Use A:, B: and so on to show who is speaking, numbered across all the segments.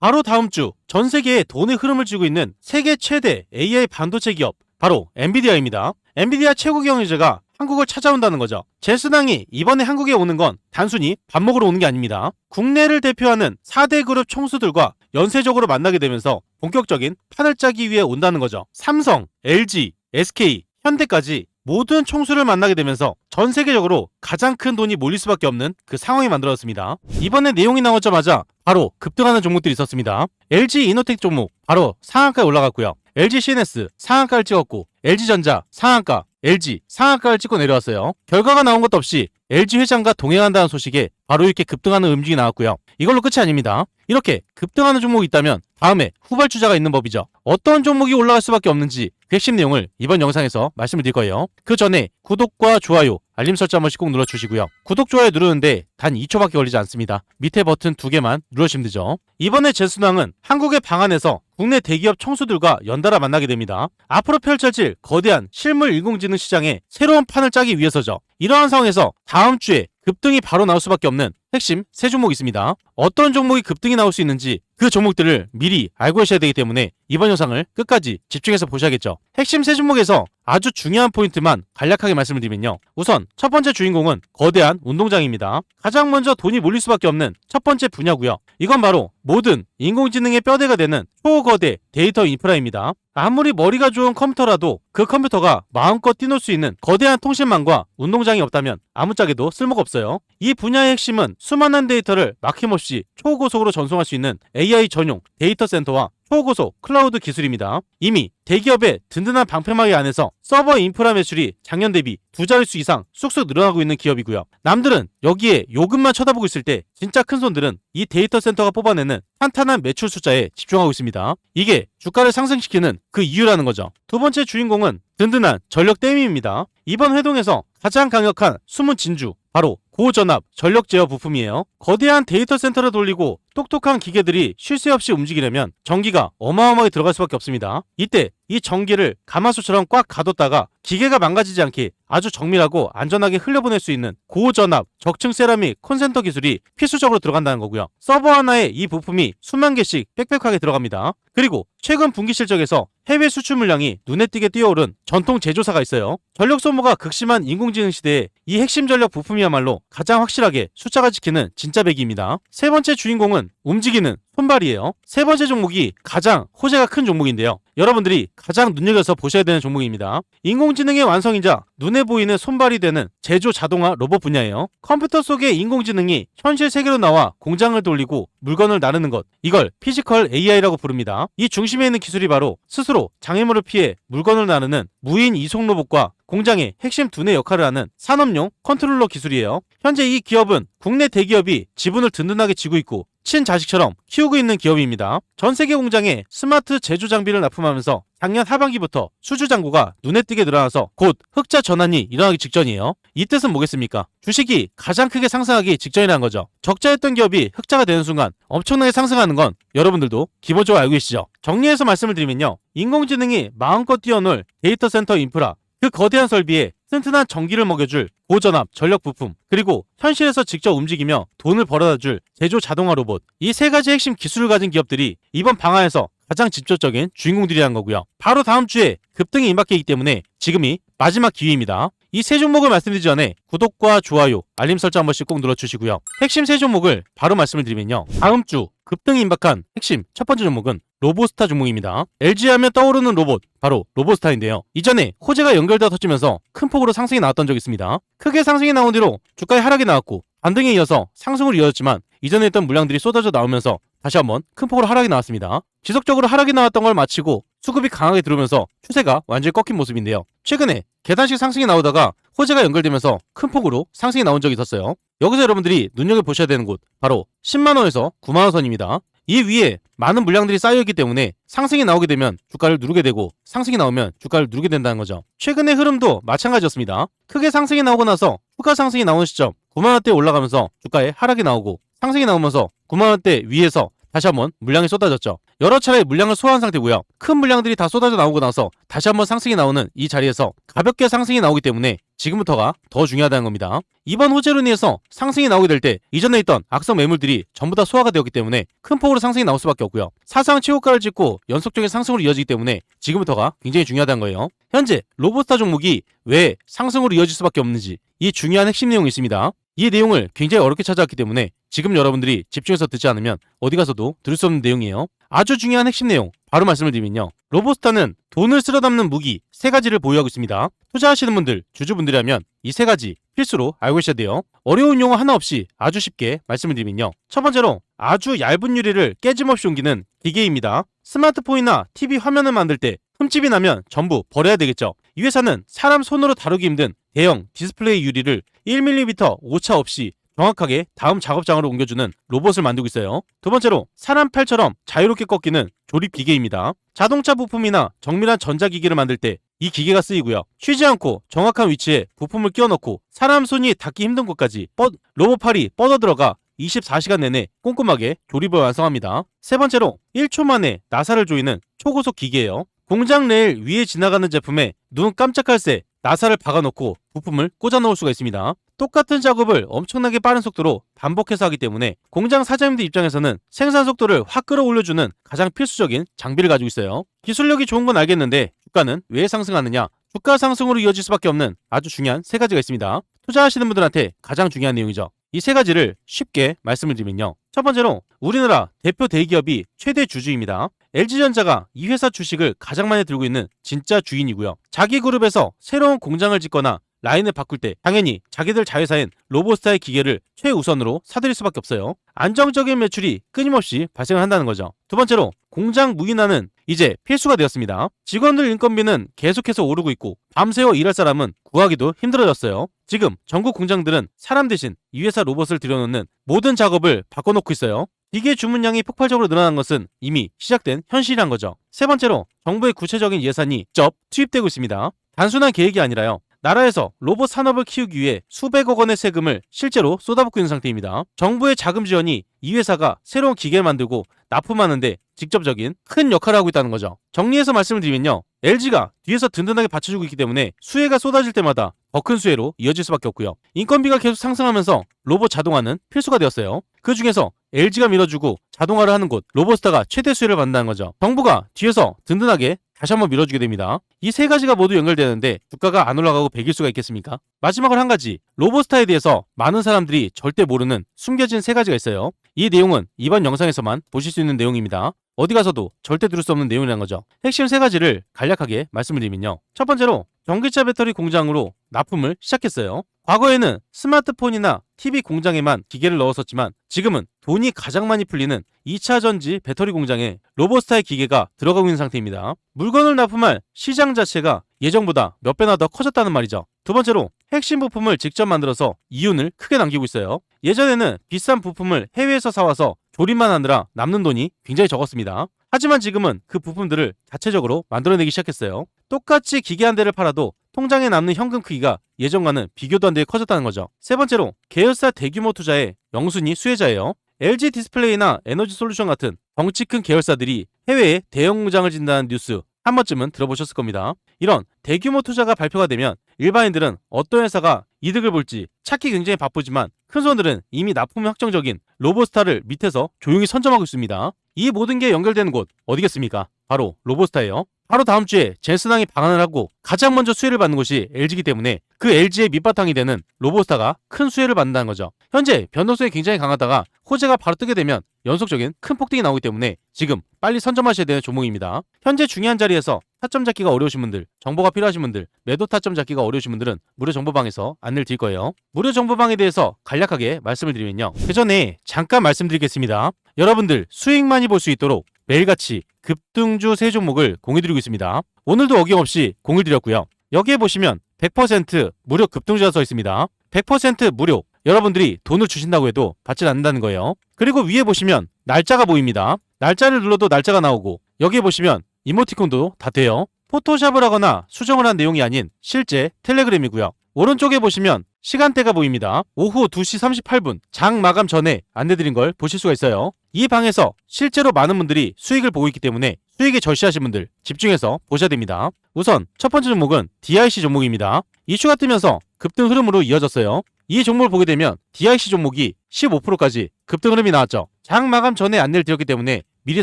A: 바로 다음 주 전 세계에 돈의 흐름을 쥐고 있는 세계 최대 AI 반도체 기업 바로 엔비디아입니다. 엔비디아 최고 경영자가 한국을 찾아온다는 거죠. 제스당이 이번에 한국에 오는 건 단순히 밥 먹으러 오는 게 아닙니다. 국내를 대표하는 4대 그룹 총수들과 연쇄적으로 만나게 되면서 본격적인 판을 짜기 위해 온다는 거죠. 삼성, LG, SK, 현대까지 모든 총수를 만나게 되면서 전 세계적으로 가장 큰 돈이 몰릴 수밖에 없는 그 상황이 만들어졌습니다. 이번에 내용이 나오자마자 바로 급등하는 종목들이 있었습니다. LG 이노텍 종목 바로 상한가에 올라갔고요. LG CNS 상한가를 찍었고 LG전자 상한가, LG 상한가를 찍고 내려왔어요. 결과가 나온 것도 없이 LG 회장과 동행한다는 소식에 바로 이렇게 급등하는 움직임이 나왔고요. 이걸로 끝이 아닙니다. 이렇게 급등하는 종목이 있다면 다음에 후발주자가 있는 법이죠. 어떤 종목이 올라갈 수밖에 없는지 그 핵심 내용을 이번 영상에서 말씀을 드릴 거예요. 그 전에 구독과 좋아요, 알림 설정 한 번씩 꼭 눌러주시고요. 구독, 좋아요 누르는데 단 2초밖에 걸리지 않습니다. 밑에 버튼 2개만 누르시면 되죠. 이번에 제스당은 한국의 방안에서 국내 대기업 총수들과 연달아 만나게 됩니다. 앞으로 펼쳐질 거대한 실물 인공지능 시장에 새로운 판을 짜기 위해서죠. 이러한 상황에서 다음 주에 급등이 바로 나올 수밖에 없는 핵심 세 종목이 있습니다. 어떤 종목이 급등이 나올 수 있는지 그 종목들을 미리 알고 계셔야 되기 때문에 이번 영상을 끝까지 집중해서 보셔야겠죠. 핵심 세 종목에서 아주 중요한 포인트만 간략하게 말씀을 드리면요. 우선 첫 번째 주인공은 거대한 운동장입니다. 가장 먼저 돈이 몰릴 수밖에 없는 첫 번째 분야고요. 이건 바로 모든 인공지능의 뼈대가 되는 초거대 데이터 인프라입니다. 아무리 머리가 좋은 컴퓨터라도 그 컴퓨터가 마음껏 뛰놀 수 있는 거대한 통신망과 운동장이 없다면 아무짝에도 쓸모가 없어요. 이 분야의 핵심은 수많은 데이터를 막힘없이 초고속으로 전송할 수 있는 AI 전용 데이터 센터와 초고속 클라우드 기술입니다. 이미 대기업의 든든한 방패막이 안에서 서버 인프라 매출이 작년 대비 2자릿수 이상 쑥쑥 늘어나고 있는 기업이고요. 남들은 여기에 요금만 쳐다보고 있을 때 진짜 큰 손들은 이 데이터 센터가 뽑아내는 탄탄한 매출 숫자에 집중하고 있습니다. 이게 주가를 상승시키는 그 이유라는 거죠. 두 번째 주인공은 든든한 전력 댐입니다. 이번 회동에서 가장 강력한 숨은 진주 바로 고전압 전력 제어 부품이에요. 거대한 데이터 센터를 돌리고 똑똑한 기계들이 쉴 새 없이 움직이려면 전기가 어마어마하게 들어갈 수밖에 없습니다. 이때 이 전기를 가마솥처럼 꽉 가뒀다가 기계가 망가지지 않게 아주 정밀하고 안전하게 흘려보낼 수 있는 고전압 적층 세라믹 콘센터 기술이 필수적으로 들어간다는 거고요. 서버 하나에 이 부품이 수만 개씩 빽빽하게 들어갑니다. 그리고 최근 분기 실적에서 해외 수출 물량이 눈에 띄게 뛰어오른 전통 제조사가 있어요. 전력 소모가 극심한 인공지능 시대에 이 핵심 전력 부품이야말로 가장 확실하게 숫자가 지키는 진짜 배기입니다. 세 번째 주인공은 움직이는 손발이에요. 세 번째 종목이 가장 호재가 큰 종목인데요. 여러분들이 가장 눈여겨서 보셔야 되는 종목입니다. 인공지능의 완성이자 눈에 보이는 손발이 되는 제조 자동화 로봇 분야예요. 컴퓨터 속의 인공지능이 현실 세계로 나와 공장을 돌리고 물건을 나르는 것, 이걸 피지컬 AI라고 부릅니다. 이 중심에 있는 기술이 바로 스스로 장애물을 피해 물건을 나르는 무인 이송 로봇과 공장의 핵심 두뇌 역할을 하는 산업용 컨트롤러 기술이에요. 현재 이 기업은 국내 대기업이 지분을 든든하게 쥐고 있고 친자식처럼 키우고 있는 기업입니다. 전 세계 공장에 스마트 제조 장비를 납품하면서 작년 하반기부터 수주 잔고가 눈에 띄게 늘어나서 곧 흑자 전환이 일어나기 직전이에요. 이 뜻은 뭐겠습니까? 주식이 가장 크게 상승하기 직전이라는 거죠. 적자였던 기업이 흑자가 되는 순간 엄청나게 상승하는 건 여러분들도 기본적으로 알고 계시죠? 정리해서 말씀을 드리면요. 인공지능이 마음껏 뛰어놀 데이터 센터 인프라, 그 거대한 설비에 튼튼한 전기를 먹여줄 고전압 전력 부품, 그리고 현실에서 직접 움직이며 돈을 벌어다줄 제조 자동화 로봇, 이 세 가지 핵심 기술을 가진 기업들이 이번 방안에서 가장 직접적인 주인공들이라는 거고요. 바로 다음 주에 급등이 임박하기 때문에 지금이 마지막 기회입니다. 이 세 종목을 말씀드리기 전에 구독과 좋아요, 알림 설정 한 번씩 꼭 눌러주시고요. 핵심 세 종목을 바로 말씀을 드리면요. 다음 주 급등이 임박한 핵심 첫 번째 종목은 로보스타 종목입니다. LG 하면 떠오르는 로봇, 바로 로보스타인데요. 이전에 호재가 연결되어 터지면서 큰 폭으로 상승이 나왔던 적이 있습니다. 크게 상승이 나온 뒤로 주가의 하락이 나왔고 반등에 이어서 상승으로 이어졌지만 이전에 했던 물량들이 쏟아져 나오면서 다시 한번 큰 폭으로 하락이 나왔습니다. 지속적으로 하락이 나왔던 걸 마치고 수급이 강하게 들어오면서 추세가 완전히 꺾인 모습인데요. 최근에 계단식 상승이 나오다가 호재가 연결되면서 큰 폭으로 상승이 나온 적이 있었어요. 여기서 여러분들이 눈여겨보셔야 되는 곳, 바로 10만원에서 9만원 선입니다. 이 위에 많은 물량들이 쌓여있기 때문에 상승이 나오게 되면 주가를 누르게 되고 상승이 나오면 주가를 누르게 된다는 거죠. 최근의 흐름도 마찬가지였습니다. 크게 상승이 나오고 나서 추가 상승이 나오는 시점 9만원대에 올라가면서 주가에 하락이 나오고 상승이 나오면서 9만원대 위에서 다시 한번 물량이 쏟아졌죠. 여러 차례 물량을 소화한 상태고요. 큰 물량들이 다 쏟아져 나오고 나서 다시 한번 상승이 나오는 이 자리에서 가볍게 상승이 나오기 때문에 지금부터가 더 중요하다는 겁니다. 이번 호재로 인해서 상승이 나오게 될 때 이전에 있던 악성 매물들이 전부 다 소화가 되었기 때문에 큰 폭으로 상승이 나올 수밖에 없고요. 사상 최고가를 찍고 연속적인 상승으로 이어지기 때문에 지금부터가 굉장히 중요하다는 거예요. 현재 로보스타 종목이 왜 상승으로 이어질 수밖에 없는지 이 중요한 핵심 내용이 있습니다. 이 내용을 굉장히 어렵게 찾아왔기 때문에 지금 여러분들이 집중해서 듣지 않으면 어디 가서도 들을 수 없는 내용이에요. 아주 중요한 핵심 내용 바로 말씀을 드리면요. 로보스타는 돈을 쓸어 담는 무기 3가지를 보유하고 있습니다. 투자하시는 분들, 주주분들이라면 이 3가지 필수로 알고 계셔야 돼요. 어려운 용어 하나 없이 아주 쉽게 말씀을 드리면요. 첫 번째로 아주 얇은 유리를 깨짐없이 옮기는 기계입니다. 스마트폰이나 TV 화면을 만들 때 흠집이 나면 전부 버려야 되겠죠. 이 회사는 사람 손으로 다루기 힘든 대형 디스플레이 유리를 1mm 오차 없이 정확하게 다음 작업장으로 옮겨주는 로봇을 만들고 있어요. 두 번째로 사람 팔처럼 자유롭게 꺾이는 조립 기계입니다. 자동차 부품이나 정밀한 전자기기를 만들 때 이 기계가 쓰이고요. 쉬지 않고 정확한 위치에 부품을 끼워 넣고 사람 손이 닿기 힘든 곳까지 로봇 팔이 뻗어 들어가 24시간 내내 꼼꼼하게 조립을 완성합니다. 세 번째로 1초 만에 나사를 조이는 초고속 기계예요. 공장 레일 위에 지나가는 제품에 눈 깜짝할 새 나사를 박아놓고 부품을 꽂아 넣을 수가 있습니다. 똑같은 작업을 엄청나게 빠른 속도로 반복해서 하기 때문에 공장 사장님들 입장에서는 생산 속도를 확 끌어올려주는 가장 필수적인 장비를 가지고 있어요. 기술력이 좋은 건 알겠는데 주가는 왜 상승하느냐? 주가 상승으로 이어질 수밖에 없는 아주 중요한 3가지가 있습니다. 투자하시는 분들한테 가장 중요한 내용이죠. 이 3가지를 쉽게 말씀을 드리면요. 첫 번째로 우리나라 대표 대기업이 최대 주주입니다. LG전자가 이 회사 주식을 가장 많이 들고 있는 진짜 주인이고요. 자기 그룹에서 새로운 공장을 짓거나 라인을 바꿀 때 당연히 자기들 자회사인 로보스타의 기계를 최우선으로 사들일 수밖에 없어요. 안정적인 매출이 끊임없이 발생을 한다는 거죠. 두 번째로 공장 무인화는 이제 필수가 되었습니다. 직원들 인건비는 계속해서 오르고 있고 밤새워 일할 사람은 구하기도 힘들어졌어요. 지금 전국 공장들은 사람 대신 이 회사 로봇을 들여놓는 모든 작업을 바꿔놓고 있어요. 기계 주문량이 폭발적으로 늘어난 것은 이미 시작된 현실이란 거죠. 세 번째로 정부의 구체적인 예산이 직접 투입되고 있습니다. 단순한 계획이 아니라요. 나라에서 로봇 산업을 키우기 위해 수백억 원의 세금을 실제로 쏟아붓고 있는 상태입니다. 정부의 자금 지원이 이 회사가 새로운 기계를 만들고 납품하는데 직접적인 큰 역할을 하고 있다는 거죠. 정리해서 말씀을 드리면요. LG가 뒤에서 든든하게 받쳐주고 있기 때문에 수혜가 쏟아질 때마다 더 큰 수혜로 이어질 수밖에 없고요. 인건비가 계속 상승하면서 로봇 자동화는 필수가 되었어요. 그 중에서 LG가 밀어주고 자동화를 하는 곳 로보스타가 최대 수혜를 받는다는 거죠. 정부가 뒤에서 든든하게 다시 한번 밀어주게 됩니다. 이 3가지가 모두 연결되는데 주가가 안 올라가고 배길 수가 있겠습니까? 마지막으로 한 가지, 로보스타에 대해서 많은 사람들이 절대 모르는 숨겨진 3가지가 있어요. 이 내용은 이번 영상에서만 보실 수 있는 내용입니다. 어디 가서도 절대 들을 수 없는 내용이라는 거죠. 핵심 3가지를 간략하게 말씀을 드리면요. 첫 번째로 전기차 배터리 공장으로 납품을 시작했어요. 과거에는 스마트폰이나 TV 공장에만 기계를 넣었었지만 지금은 돈이 가장 많이 풀리는 2차 전지 배터리 공장에 로보스타의 기계가 들어가고 있는 상태입니다. 물건을 납품할 시장 자체가 예전보다 몇 배나 더 커졌다는 말이죠. 두 번째로 핵심 부품을 직접 만들어서 이윤을 크게 남기고 있어요. 예전에는 비싼 부품을 해외에서 사와서 조립만 하느라 남는 돈이 굉장히 적었습니다. 하지만 지금은 그 부품들을 자체적으로 만들어내기 시작했어요. 똑같이 기계 한 대를 팔아도 통장에 남는 현금 크기가 예전과는 비교도 안 되게 커졌다는 거죠. 세 번째로 계열사 대규모 투자의 영순위 수혜자예요. LG 디스플레이나 에너지 솔루션 같은 덩치 큰 계열사들이 해외에 대형 공장을 짓는다는 뉴스 한 번쯤은 들어보셨을 겁니다. 이런 대규모 투자가 발표가 되면 일반인들은 어떤 회사가 이득을 볼지 찾기 굉장히 바쁘지만 큰 손들은 이미 납품이 확정적인 로보스타를 밑에서 조용히 선점하고 있습니다. 이 모든 게 연결되는 곳 어디겠습니까? 바로 로보스타예요. 바로 다음 주에 젠슨항이 방한을 하고 가장 먼저 수혜를 받는 곳이 LG이기 때문에 그 LG의 밑바탕이 되는 로보스타가 큰 수혜를 받는다는 거죠. 현재 변동성이 굉장히 강하다가 호재가 바로 뜨게 되면 연속적인 큰 폭등이 나오기 때문에 지금 빨리 선점하셔야 되는 종목입니다. 현재 중요한 자리에서 타점 잡기가 어려우신 분들, 정보가 필요하신 분들, 매도 타점 잡기가 어려우신 분들은 무료 정보방에서 안내를 드릴 거예요. 무료 정보방에 대해서 간략하게 말씀을 드리면요. 그 전에 잠깐 말씀드리겠습니다. 여러분들 수익 많이 볼 수 있도록 매일같이 급등주 3종목을 공유드리고 있습니다. 오늘도 어김없이 공을 드렸고요. 여기에 보시면 100% 무료 급등주가 써 있습니다. 100% 무료. 여러분들이 돈을 주신다고 해도 받지 않는다는 거예요. 그리고 위에 보시면 날짜가 보입니다. 날짜를 눌러도 날짜가 나오고 여기에 보시면 이모티콘도 다 돼요. 포토샵을 하거나 수정을 한 내용이 아닌 실제 텔레그램이고요. 오른쪽에 보시면 시간대가 보입니다. 오후 2시 38분 장 마감 전에 안내드린 걸 보실 수가 있어요. 이 방에서 실제로 많은 분들이 수익을 보고 있기 때문에 수익에 절시하신 분들 집중해서 보셔야 됩니다. 우선 첫 번째 종목은 DIC 종목입니다. 이슈가 뜨면서 급등 흐름으로 이어졌어요. 이 종목을 보게 되면 DIC 종목이 15%까지 급등 흐름이 나왔죠. 장 마감 전에 안내를 드렸기 때문에 미리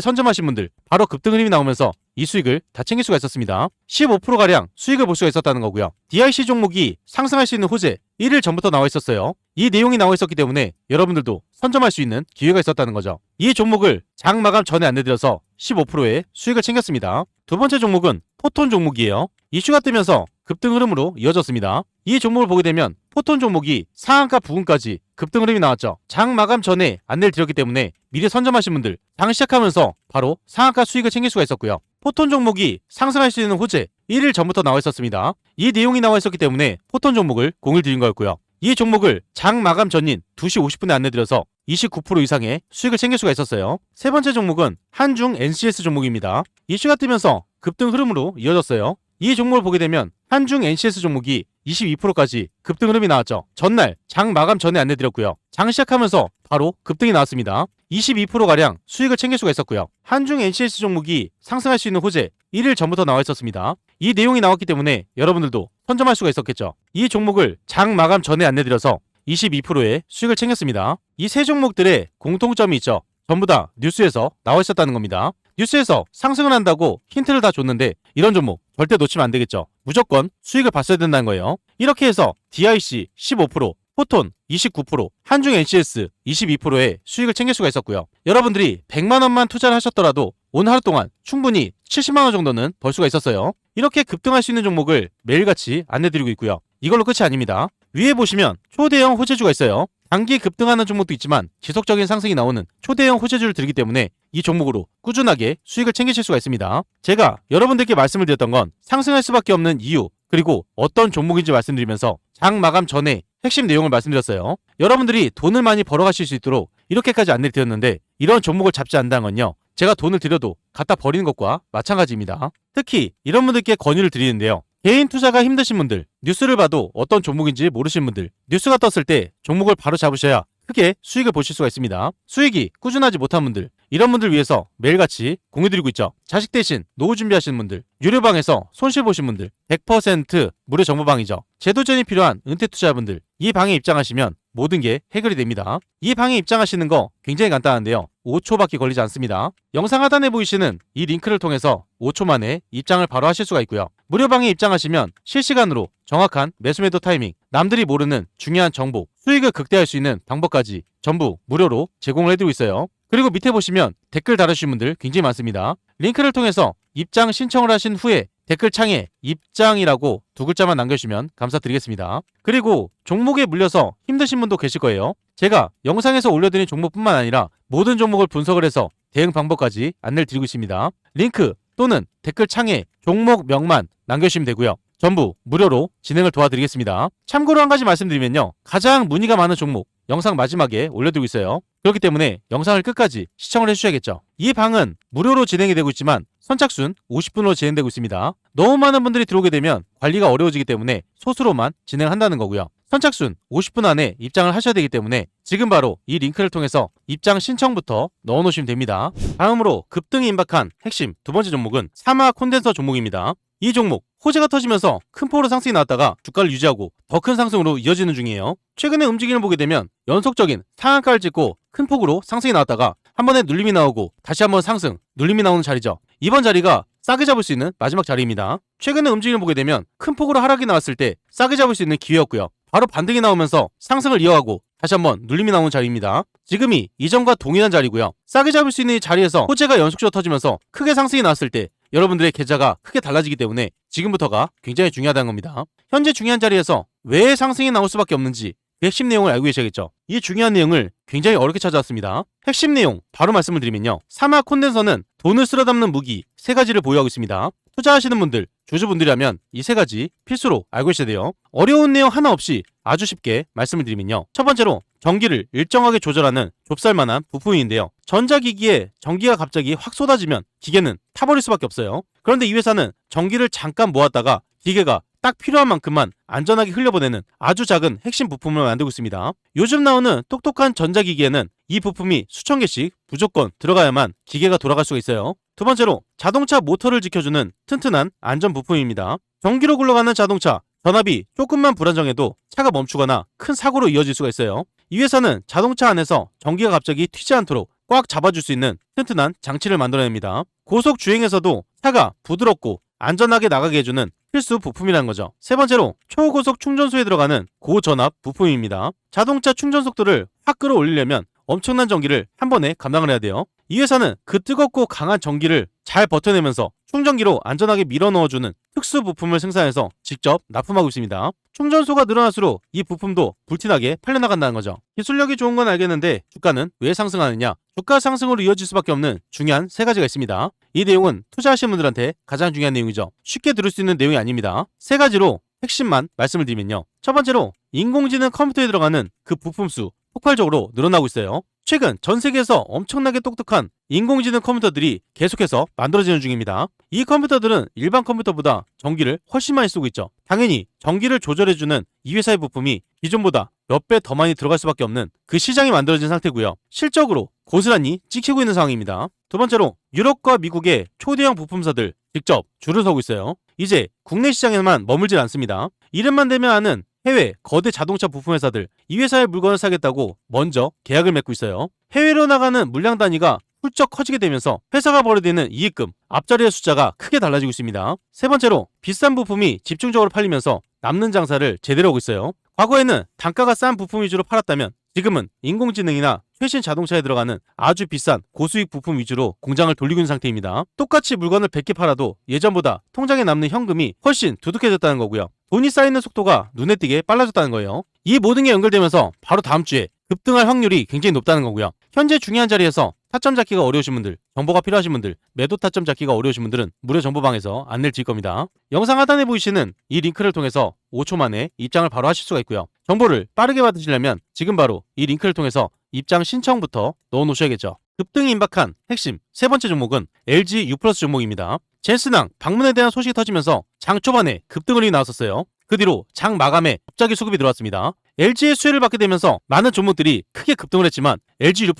A: 선점하신 분들 바로 급등 흐름이 나오면서 이 수익을 다 챙길 수가 있었습니다. 15%가량 수익을 볼 수가 있었다는 거고요. DIC 종목이 상승할 수 있는 호재 1일 전부터 나와 있었어요. 이 내용이 나와 있었기 때문에 여러분들도 선점할 수 있는 기회가 있었다는 거죠. 이 종목을 장 마감 전에 안내드려서 15%의 수익을 챙겼습니다. 두 번째 종목은 포톤 종목이에요. 이슈가 뜨면서 급등 흐름으로 이어졌습니다. 이 종목을 보게 되면 포톤 종목이 상한가 부근까지 급등 흐름이 나왔죠. 장 마감 전에 안내를 드렸기 때문에 미리 선점하신 분들 장 시작하면서 바로 상한가 수익을 챙길 수가 있었고요. 포톤 종목이 상승할 수 있는 호재 1일 전부터 나와 있었습니다. 이 내용이 나와 있었기 때문에 포톤 종목을 공을 들인 거였고요. 이 종목을 장 마감 전인 2시 50분에 안내드려서 29% 이상의 수익을 챙길 수가 있었어요. 세 번째 종목은 한중 NCS 종목입니다. 이슈가 뜨면서 급등 흐름으로 이어졌어요. 이 종목을 보게 되면 한중 NCS 종목이 22%까지 급등 흐름이 나왔죠. 전날 장 마감 전에 안내드렸고요. 장 시작하면서 바로 급등이 나왔습니다. 22%가량 수익을 챙길 수가 있었고요. 한중 NCS 종목이 상승할 수 있는 호재 1일 전부터 나와 있었습니다. 이 내용이 나왔기 때문에 여러분들도 선점할 수가 있었겠죠. 이 종목을 장 마감 전에 안내드려서 22%의 수익을 챙겼습니다. 이 세 종목들의 공통점이 있죠. 전부 다 뉴스에서 나와 있었다는 겁니다. 뉴스에서 상승을 한다고 힌트를 다 줬는데 이런 종목 절대 놓치면 안 되겠죠. 무조건 수익을 봤어야 된다는 거예요. 이렇게 해서 DIC 15%, 포톤 29%, 한중 NCS 22%의 수익을 챙길 수가 있었고요. 여러분들이 100만 원만 투자를 하셨더라도 오늘 하루 동안 충분히 70만 원 정도는 벌 수가 있었어요. 이렇게 급등할 수 있는 종목을 매일같이 안내드리고 있고요. 이걸로 끝이 아닙니다. 위에 보시면 초대형 호재주가 있어요. 단기 급등하는 종목도 있지만 지속적인 상승이 나오는 초대형 호재주를 들기 때문에 이 종목으로 꾸준하게 수익을 챙기실 수가 있습니다. 제가 여러분들께 말씀을 드렸던 건 상승할 수밖에 없는 이유 그리고 어떤 종목인지 말씀드리면서 장 마감 전에 핵심 내용을 말씀드렸어요. 여러분들이 돈을 많이 벌어가실 수 있도록 이렇게까지 안내를 드렸는데 이런 종목을 잡지 않는다는 건요. 제가 돈을 들여도 갖다 버리는 것과 마찬가지입니다. 특히 이런 분들께 권유를 드리는데요. 개인 투자가 힘드신 분들, 뉴스를 봐도 어떤 종목인지 모르신 분들, 뉴스가 떴을 때 종목을 바로 잡으셔야 크게 수익을 보실 수가 있습니다. 수익이 꾸준하지 못한 분들, 이런 분들 위해서 매일같이 공유드리고 있죠. 자식 대신 노후 준비하시는 분들, 유료방에서 손실 보신 분들, 100% 무료 정보방이죠. 제도전이 필요한 은퇴투자분들, 이 방에 입장하시면 모든 게 해결이 됩니다. 이 방에 입장하시는 거 굉장히 간단한데요. 5초밖에 걸리지 않습니다. 영상 하단에 보이시는 이 링크를 통해서 5초 만에 입장을 바로 하실 수가 있고요. 무료방에 입장하시면 실시간으로 정확한 매수매도 타이밍, 남들이 모르는 중요한 정보, 수익을 극대화할 수 있는 방법까지 전부 무료로 제공을 해드리고 있어요. 그리고 밑에 보시면 댓글 달아주신 분들 굉장히 많습니다. 링크를 통해서 입장 신청을 하신 후에 댓글창에 입장이라고 두 글자만 남겨주시면 감사드리겠습니다. 그리고 종목에 물려서 힘드신 분도 계실 거예요. 제가 영상에서 올려드린 종목뿐만 아니라 모든 종목을 분석을 해서 대응 방법까지 안내를 드리고 있습니다. 링크 또는 댓글창에 종목명만 남겨주시면 되고요. 전부 무료로 진행을 도와드리겠습니다. 참고로 한 가지 말씀드리면요. 가장 문의가 많은 종목 영상 마지막에 올려드리고 있어요. 그렇기 때문에 영상을 끝까지 시청을 해주셔야겠죠. 이 방은 무료로 진행이 되고 있지만 선착순 50분으로 진행되고 있습니다. 너무 많은 분들이 들어오게 되면 관리가 어려워지기 때문에 소수로만 진행한다는 거고요. 선착순 50분 안에 입장을 하셔야 되기 때문에 지금 바로 이 링크를 통해서 입장 신청부터 넣어놓으시면 됩니다. 다음으로 급등이 임박한 핵심 두 번째 종목은 사마 콘덴서 종목입니다. 이 종목 호재가 터지면서 큰 폭으로 상승이 나왔다가 주가를 유지하고 더 큰 상승으로 이어지는 중이에요. 최근의 움직임을 보게 되면 연속적인 상한가를 찍고 큰 폭으로 상승이 나왔다가 한 번에 눌림이 나오고 다시 한번 상승, 눌림이 나오는 자리죠. 이번 자리가 싸게 잡을 수 있는 마지막 자리입니다. 최근의 움직임을 보게 되면 큰 폭으로 하락이 나왔을 때 싸게 잡을 수 있는 기회였고요. 바로 반등이 나오면서 상승을 이어가고 다시 한번 눌림이 나오는 자리입니다. 지금이 이전과 동일한 자리고요. 싸게 잡을 수 있는 이 자리에서 호재가 연속적으로 터지면서 크게 상승이 나왔을 때 여러분들의 계좌가 크게 달라지기 때문에 지금부터가 굉장히 중요하다는 겁니다. 현재 중요한 자리에서 왜 상승이 나올 수밖에 없는지 그 핵심 내용을 알고 계셔야겠죠. 이 중요한 내용을 굉장히 어렵게 찾아왔습니다. 핵심 내용 바로 말씀을 드리면요. 사마 콘덴서는 돈을 쓸어 담는 무기 3가지를 보유하고 있습니다. 투자하시는 분들, 주주분들이라면 이 3가지 필수로 알고 계셔야 돼요. 어려운 내용 하나 없이 아주 쉽게 말씀을 드리면요. 첫 번째로 전기를 일정하게 조절하는 좁쌀만한 부품인데요. 전자기기에 전기가 갑자기 확 쏟아지면 기계는 타버릴 수밖에 없어요. 그런데 이 회사는 전기를 잠깐 모았다가 기계가 딱 필요한 만큼만 안전하게 흘려보내는 아주 작은 핵심 부품을 만들고 있습니다. 요즘 나오는 똑똑한 전자기기에는 이 부품이 수천 개씩 무조건 들어가야만 기계가 돌아갈 수가 있어요. 두 번째로 자동차 모터를 지켜주는 튼튼한 안전 부품입니다. 전기로 굴러가는 자동차, 전압이 조금만 불안정해도 차가 멈추거나 큰 사고로 이어질 수가 있어요. 이 회사는 자동차 안에서 전기가 갑자기 튀지 않도록 꽉 잡아줄 수 있는 튼튼한 장치를 만들어냅니다. 고속 주행에서도 차가 부드럽고 안전하게 나가게 해주는 필수 부품이라는 거죠. 세 번째로 초고속 충전소에 들어가는 고전압 부품입니다. 자동차 충전 속도를 확 끌어올리려면 엄청난 전기를 한 번에 감당을 해야 돼요. 이 회사는 그 뜨겁고 강한 전기를 잘 버텨내면서 충전기로 안전하게 밀어 넣어주는 특수 부품을 생산해서 직접 납품하고 있습니다. 충전소가 늘어날수록 이 부품도 불티나게 팔려나간다는 거죠. 기술력이 좋은 건 알겠는데 주가는 왜 상승하느냐? 주가 상승으로 이어질 수밖에 없는 중요한 세 가지가 있습니다. 이 내용은 투자하시는 분들한테 가장 중요한 내용이죠. 쉽게 들을 수 있는 내용이 아닙니다. 세 가지로 핵심만 말씀을 드리면요. 첫 번째로 인공지능 컴퓨터에 들어가는 그 부품 수 폭발적으로 늘어나고 있어요. 최근 전 세계에서 엄청나게 똑똑한 인공지능 컴퓨터들이 계속해서 만들어지는 중입니다. 이 컴퓨터들은 일반 컴퓨터보다 전기를 훨씬 많이 쓰고 있죠. 당연히 전기를 조절해주는 이 회사의 부품이 기존보다 몇 배 더 많이 들어갈 수밖에 없는 그 시장이 만들어진 상태고요. 실적으로 고스란히 찍히고 있는 상황입니다. 두 번째로 유럽과 미국의 초대형 부품사들 직접 줄을 서고 있어요. 이제 국내 시장에만 머물질 않습니다. 이름만 대면 아는 해외 거대 자동차 부품 회사들 이 회사의 물건을 사겠다고 먼저 계약을 맺고 있어요. 해외로 나가는 물량 단위가 훌쩍 커지게 되면서 회사가 벌어들이는 이익금 앞자리의 숫자가 크게 달라지고 있습니다. 세 번째로 비싼 부품이 집중적으로 팔리면서 남는 장사를 제대로 하고 있어요. 과거에는 단가가 싼 부품 위주로 팔았다면 지금은 인공지능이나 최신 자동차에 들어가는 아주 비싼 고수익 부품 위주로 공장을 돌리고 있는 상태입니다. 똑같이 물건을 100개 팔아도 예전보다 통장에 남는 현금이 훨씬 두둑해졌다는 거고요. 돈이 쌓이는 속도가 눈에 띄게 빨라졌다는 거예요. 이 모든 게 연결되면서 바로 다음 주에 급등할 확률이 굉장히 높다는 거고요. 현재 중요한 자리에서 타점 잡기가 어려우신 분들, 정보가 필요하신 분들, 매도 타점 잡기가 어려우신 분들은 무료 정보방에서 안내를 드릴 겁니다. 영상 하단에 보이시는 이 링크를 통해서 5초 만에 입장을 바로 하실 수가 있고요. 정보를 빠르게 받으시려면 지금 바로 이 링크를 통해서 입장 신청부터 넣어 놓으셔야겠죠. 급등이 임박한 핵심 세 번째 종목은 LG U+ 종목입니다. 젠스낭 방문에 대한 소식이 터지면서 장 초반에 급등을 나왔었어요. 그 뒤로 장 마감에 갑자기 수급이 들어왔습니다. LG의 수혜를 받게 되면서 많은 종목들이 크게 급등을 했지만 LG U+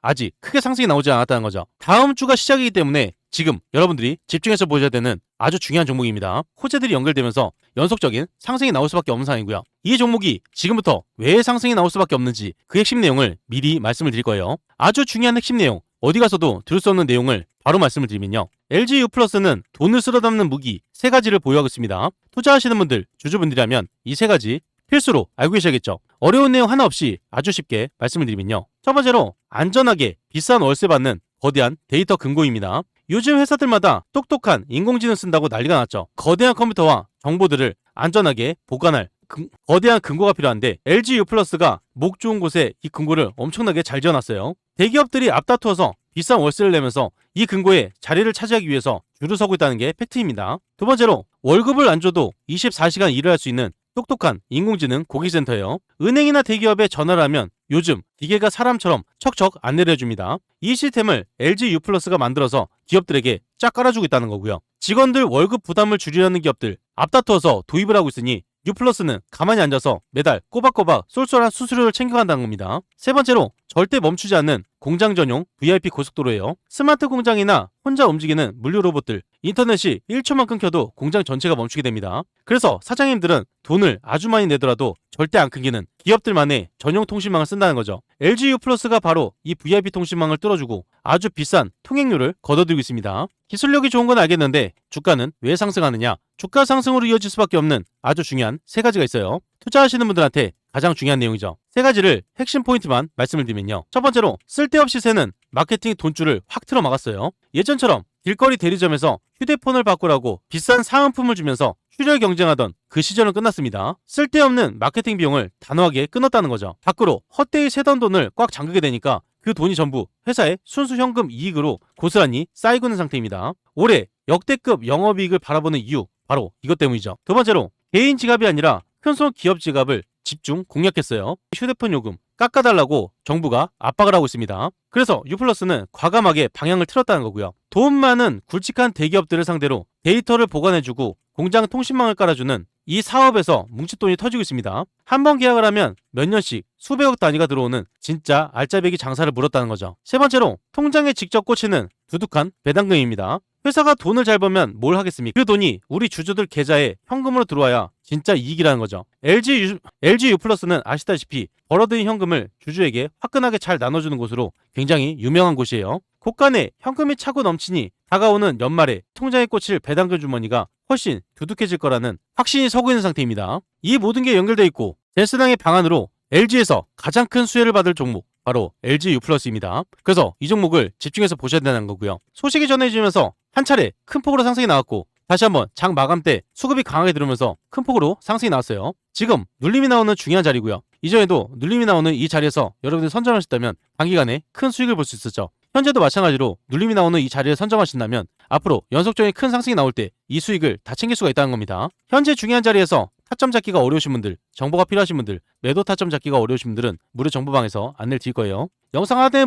A: 아직 크게 상승이 나오지 않았다는 거죠. 다음 주가 시작이기 때문에 지금 여러분들이 집중해서 보셔야 되는 아주 중요한 종목입니다. 호재들이 연결되면서 연속적인 상승이 나올 수밖에 없는 상황이고요. 이 종목이 지금부터 왜 상승이 나올 수밖에 없는지 그 핵심 내용을 미리 말씀을 드릴 거예요. 아주 중요한 핵심 내용, 어디 가서도 들을 수 없는 내용을 바로 말씀을 드리면요. LG U+는 돈을 쓸어 담는 무기 세 가지를 보유하고 있습니다. 투자하시는 분들, 주주분들이라면 이 세 가지 필수로 알고 계셔야겠죠. 어려운 내용 하나 없이 아주 쉽게 말씀을 드리면요. 첫 번째로 안전하게 비싼 월세 받는 거대한 데이터 금고입니다. 요즘 회사들마다 똑똑한 인공지능 쓴다고 난리가 났죠. 거대한 컴퓨터와 정보들을 안전하게 보관할 거대한 금고가 필요한데 LG U+가 목 좋은 곳에 이 금고를 엄청나게 잘 지어놨어요. 대기업들이 앞다투어서 비싼 월세를 내면서 이 금고에 자리를 차지하기 위해서 줄을 서고 있다는 게 팩트입니다. 두 번째로 월급을 안 줘도 24시간 일을 할 수 있는 똑똑한 인공지능 고객센터예요. 은행이나 대기업에 전화를 하면 요즘 기계가 사람처럼 척척 안내를 해줍니다. 이 시스템을 LG U+가 만들어서 기업들에게 쫙 깔아주고 있다는 거고요. 직원들 월급 부담을 줄이려는 기업들 앞다투어서 도입을 하고 있으니 U+는 가만히 앉아서 매달 꼬박꼬박 쏠쏠한 수수료를 챙겨간다는 겁니다. 세 번째로 절대 멈추지 않는 공장 전용 VIP 고속도로예요. 스마트 공장이나 혼자 움직이는 물류 로봇들, 인터넷이 1초만 끊겨도 공장 전체가 멈추게 됩니다. 그래서 사장님들은 돈을 아주 많이 내더라도 절대 안 끊기는 기업들만의 전용 통신망을 쓴다는 거죠. LG U+가 바로 이 VIP 통신망을 뚫어주고 아주 비싼 통행료를 걷어들이고 있습니다. 기술력이 좋은 건 알겠는데 주가는 왜 상승하느냐? 주가 상승으로 이어질 수밖에 없는 아주 중요한 세 가지가 있어요. 투자하시는 분들한테 가장 중요한 내용이죠. 세 가지를 핵심 포인트만 말씀을 드리면요. 첫 번째로 쓸데없이 새는 마케팅 돈줄을 확 틀어 막았어요. 예전처럼 길거리 대리점에서 휴대폰을 바꾸라고 비싼 사은품을 주면서 출혈 경쟁하던 그 시절은 끝났습니다. 쓸데없는 마케팅 비용을 단호하게 끊었다는 거죠. 밖으로 헛되이 새던 돈을 꽉 잠그게 되니까 그 돈이 전부 회사의 순수 현금 이익으로 고스란히 쌓이고 있는 상태입니다. 올해 역대급 영업이익을 바라보는 이유 바로 이것 때문이죠. 두 번째로 개인 지갑이 아니라 큰손 기업 지갑을 집중 공략했어요. 휴대폰 요금, 깎아달라고 정부가 압박을 하고 있습니다. 그래서 유플러스는 과감하게 방향을 틀었다는 거고요. 돈 많은 굵직한 대기업들을 상대로 데이터를 보관해주고 공장 통신망을 깔아주는 이 사업에서 뭉칫돈이 터지고 있습니다. 한 번 계약을 하면 몇 년씩 수백억 단위가 들어오는 진짜 알짜배기 장사를 물었다는 거죠. 세 번째로 통장에 직접 꽂히는 두둑한 배당금입니다. 회사가 돈을 잘 벌면 뭘 하겠습니까? 그 돈이 우리 주주들 계좌에 현금으로 들어와야 진짜 이익이라는 거죠. LG 유플러스는 아시다시피 벌어들인 현금을 주주에게 화끈하게 잘 나눠주는 곳으로 굉장히 유명한 곳이에요. 곳간에 현금이 차고 넘치니 다가오는 연말에 통장에 꽂힐 배당금 주머니가 훨씬 두둑해질 거라는 확신이 서고 있는 상태입니다. 이 모든 게 연결되어 있고 젠스당의 방안으로 LG에서 가장 큰 수혜를 받을 종목 바로 LG 유플러스입니다. 그래서 이 종목을 집중해서 보셔야 되는 거고요. 소식이 전해지면서 한 차례 큰 폭으로 상승이 나왔고 다시 한번 장 마감 때 수급이 강하게 들어오면서 큰 폭으로 상승이 나왔어요. 지금 눌림이 나오는 중요한 자리고요. 이전에도 눌림이 나오는 이 자리에서 여러분들이 선점하셨다면 단기간에 큰 수익을 볼 수 있었죠. 현재도 마찬가지로 눌림이 나오는 이 자리를 선점하신다면 앞으로 연속적인 큰 상승이 나올 때 이 수익을 다 챙길 수가 있다는 겁니다. 현재 중요한 자리에서 타점 잡기가 어려우신 분들, 정보가 필요하신 분들, 매도 타점 잡기가 어려우신 분들은 무료 정보방에서 안내를 드릴 거예요. 영상 하단에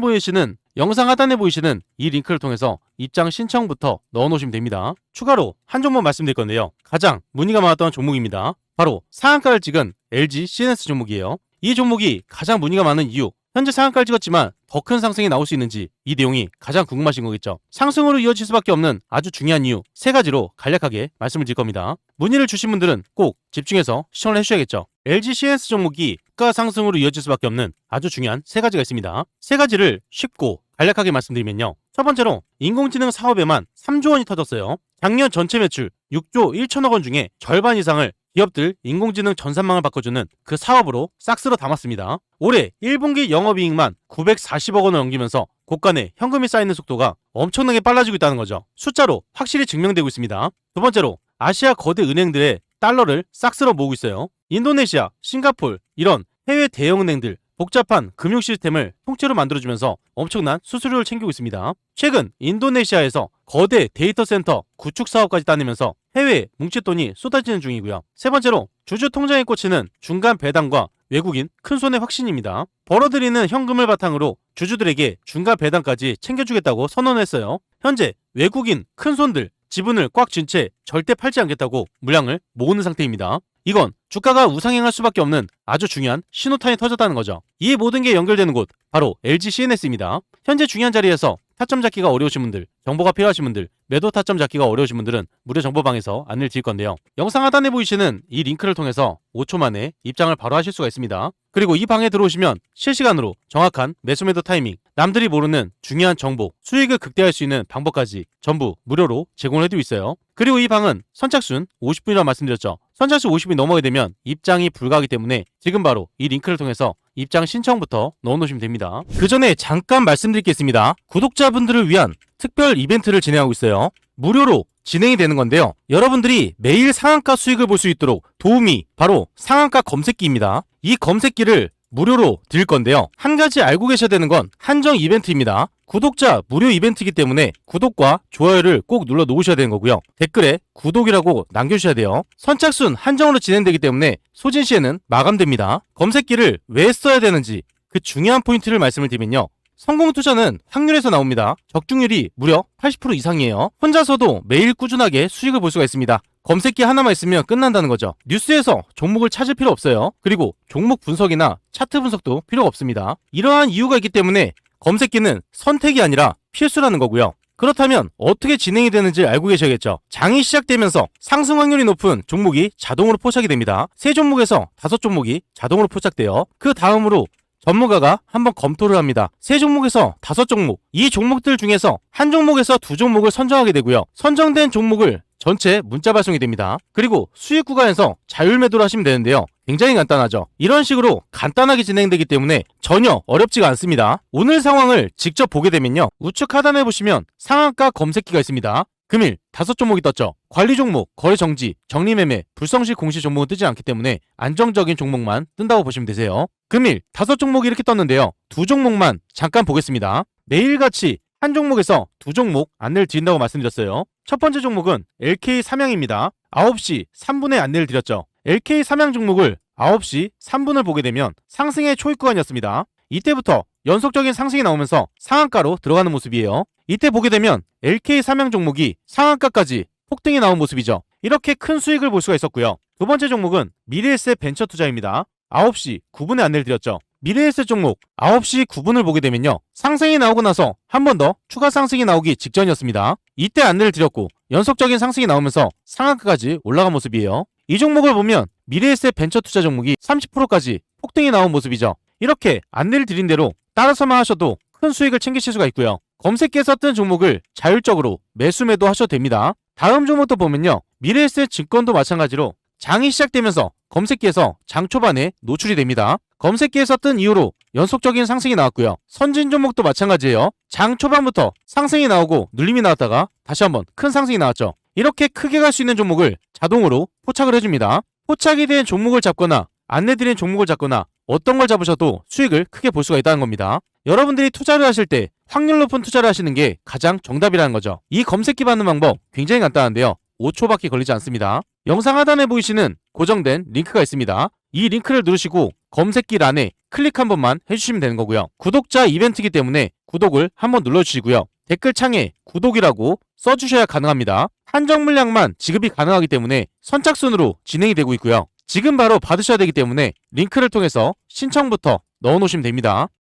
A: 보이시는 이 링크를 통해서 입장 신청부터 넣어놓으시면 됩니다. 추가로 한 종목 말씀드릴 건데요. 가장 문의가 많았던 종목입니다. 바로 상한가를 찍은 LG CNS 종목이에요. 이 종목이 가장 문의가 많은 이유, 현재 상한가를 찍었지만 더 큰 상승이 나올 수 있는지 이 내용이 가장 궁금하신 거겠죠. 상승으로 이어질 수밖에 없는 아주 중요한 이유 3가지로 간략하게 말씀을 드릴 겁니다. 문의를 주신 분들은 꼭 집중해서 시청을 해주셔야겠죠. LG CNS 종목이 가 상승으로 이어질 수밖에 없는 아주 중요한 3가지가 있습니다. 3가지를 쉽고 간략하게 말씀드리면요. 첫 번째로 인공지능 사업에만 3조 원이 터졌어요. 작년 전체 매출 6조 1천억 원 중에 절반 이상을 기업들 인공지능 전산망을 바꿔주는 그 사업으로 싹 쓸어 담았습니다. 올해 1분기 영업이익만 940억 원을 넘기면서 곳간에 현금이 쌓이는 속도가 엄청나게 빨라지고 있다는 거죠. 숫자로 확실히 증명되고 있습니다. 두 번째로 아시아 거대 은행들의 달러를 싹 쓸어 모으고 있어요. 인도네시아, 싱가폴 이런 해외 대형은행들 복잡한 금융 시스템을 통째로 만들어주면서 엄청난 수수료를 챙기고 있습니다. 최근 인도네시아에서 거대 데이터 센터 구축 사업까지 따내면서 해외에 뭉칫돈이 쏟아지는 중이고요. 세 번째로 주주 통장에 꽂히는 중간 배당과 외국인 큰손의 확신입니다. 벌어들이는 현금을 바탕으로 주주들에게 중간 배당까지 챙겨주겠다고 선언했어요. 현재 외국인 큰손들 지분을 꽉 쥔 채 절대 팔지 않겠다고 물량을 모으는 상태입니다. 이건 주가가 우상향할 수밖에 없는 아주 중요한 신호탄이 터졌다는 거죠. 이 모든 게 연결되는 곳 바로 LG CNS입니다. 현재 중요한 자리에서 타점 잡기가 어려우신 분들, 정보가 필요하신 분들, 매도 타점 잡기가 어려우신 분들은 무료 정보방에서 안내를 드릴 건데요. 영상 하단에 보이시는 이 링크를 통해서 5초 만에 입장을 바로 하실 수가 있습니다. 그리고 이 방에 들어오시면 실시간으로 정확한 매수 매도 타이밍, 남들이 모르는 중요한 정보, 수익을 극대화할 수 있는 방법까지 전부 무료로 제공을 해드리고 있어요. 그리고 이 방은 선착순 50분이라고 말씀드렸죠. 선착순 50분이 넘어가게 되면 입장이 불가하기 때문에 지금 바로 이 링크를 통해서 입장 신청부터 넣어놓으시면 됩니다. 그 전에 잠깐 말씀드릴 게 있습니다. 구독자분들을 위한 특별 이벤트를 진행하고 있어요. 무료로 진행이 되는 건데요. 여러분들이 매일 상한가 수익을 볼 수 있도록 도움이 바로 상한가 검색기입니다. 이 검색기를 무료로 드릴 건데요. 한 가지 알고 계셔야 되는 건 한정 이벤트입니다. 구독자 무료 이벤트이기 때문에 구독과 좋아요를 꼭 눌러 놓으셔야 되는 거고요. 댓글에 구독이라고 남겨주셔야 돼요. 선착순 한정으로 진행되기 때문에 소진 시에는 마감됩니다. 검색기를 왜 써야 되는지 그 중요한 포인트를 말씀을 드리면요. 성공 투자는 확률에서 나옵니다. 적중률이 무려 80% 이상이에요. 혼자서도 매일 꾸준하게 수익을 볼 수가 있습니다. 검색기 하나만 있으면 끝난다는 거죠. 뉴스에서 종목을 찾을 필요 없어요. 그리고 종목 분석이나 차트 분석도 필요가 없습니다. 이러한 이유가 있기 때문에 검색기는 선택이 아니라 필수라는 거고요. 그렇다면 어떻게 진행이 되는지 알고 계셔야겠죠. 장이 시작되면서 상승 확률이 높은 종목이 자동으로 포착이 됩니다. 3종목에서 5종목이 자동으로 포착돼요. 그 다음으로 전문가가 한번 검토를 합니다. 3종목에서 5종목, 이 종목들 중에서 한 종목에서 2종목을 선정하게 되고요. 선정된 종목을 전체 문자 발송이 됩니다. 그리고 수익 구간에서 자율 매도를 하시면 되는데요. 굉장히 간단하죠. 이런 식으로 간단하게 진행되기 때문에 전혀 어렵지가 않습니다. 오늘 상황을 직접 보게 되면요. 우측 하단에 보시면 상한가 검색기가 있습니다. 금일 5종목이 떴죠. 관리 종목, 거래 정지, 정리매매, 불성실 공시 종목은 뜨지 않기 때문에 안정적인 종목만 뜬다고 보시면 되세요. 금일 5종목이 이렇게 떴는데요. 2종목만 잠깐 보겠습니다. 매일같이 한 종목에서 2종목 안내를 드린다고 말씀드렸어요. 첫 번째 종목은 LK 삼양입니다. 9시 3분에 안내를 드렸죠. LK 삼양 종목을 9시 3분을 보게 되면 상승의 초입 구간이었습니다. 이때부터 연속적인 상승이 나오면서 상한가로 들어가는 모습이에요. 이때 보게 되면 LK 삼양 종목이 상한가까지 폭등이 나온 모습이죠. 이렇게 큰 수익을 볼 수가 있었고요. 두 번째 종목은 미래에셋 벤처 투자입니다. 9시 9분에 안내를 드렸죠. 미래에셋 종목 9시 9분을 보게 되면요, 상승이 나오고 나서 한 번 더 추가 상승이 나오기 직전이었습니다. 이때 안내를 드렸고 연속적인 상승이 나오면서 상한가까지 올라간 모습이에요. 이 종목을 보면 미래에셋 벤처 투자 종목이 30%까지 폭등이 나온 모습이죠. 이렇게 안내를 드린 대로 따라서만 하셔도 큰 수익을 챙기실 수가 있고요. 검색기에서 뜬 종목을 자율적으로 매수 매도 하셔도 됩니다. 다음 종목도 보면요, 미래에셋 증권도 마찬가지로 장이 시작되면서 검색기에서 장 초반에 노출이 됩니다. 검색기에서 뜬 이후로 연속적인 상승이 나왔고요. 선진 종목도 마찬가지예요. 장 초반부터 상승이 나오고 눌림이 나왔다가 다시 한번 큰 상승이 나왔죠. 이렇게 크게 갈 수 있는 종목을 자동으로 포착을 해줍니다. 포착이 된 종목을 잡거나 안내드린 종목을 잡거나 어떤 걸 잡으셔도 수익을 크게 볼 수가 있다는 겁니다. 여러분들이 투자를 하실 때 확률 높은 투자를 하시는 게 가장 정답이라는 거죠. 이 검색기 받는 방법 굉장히 간단한데요, 5초밖에 걸리지 않습니다. 영상 하단에 보이시는 고정된 링크가 있습니다. 이 링크를 누르시고 검색기란에 클릭 한 번만 해주시면 되는 거고요. 구독자 이벤트이기 때문에 구독을 한번 눌러주시고요. 댓글창에 구독이라고 써주셔야 가능합니다. 한정 물량만 지급이 가능하기 때문에 선착순으로 진행이 되고 있고요. 지금 바로 받으셔야 되기 때문에 링크를 통해서 신청부터 넣어놓으시면 됩니다.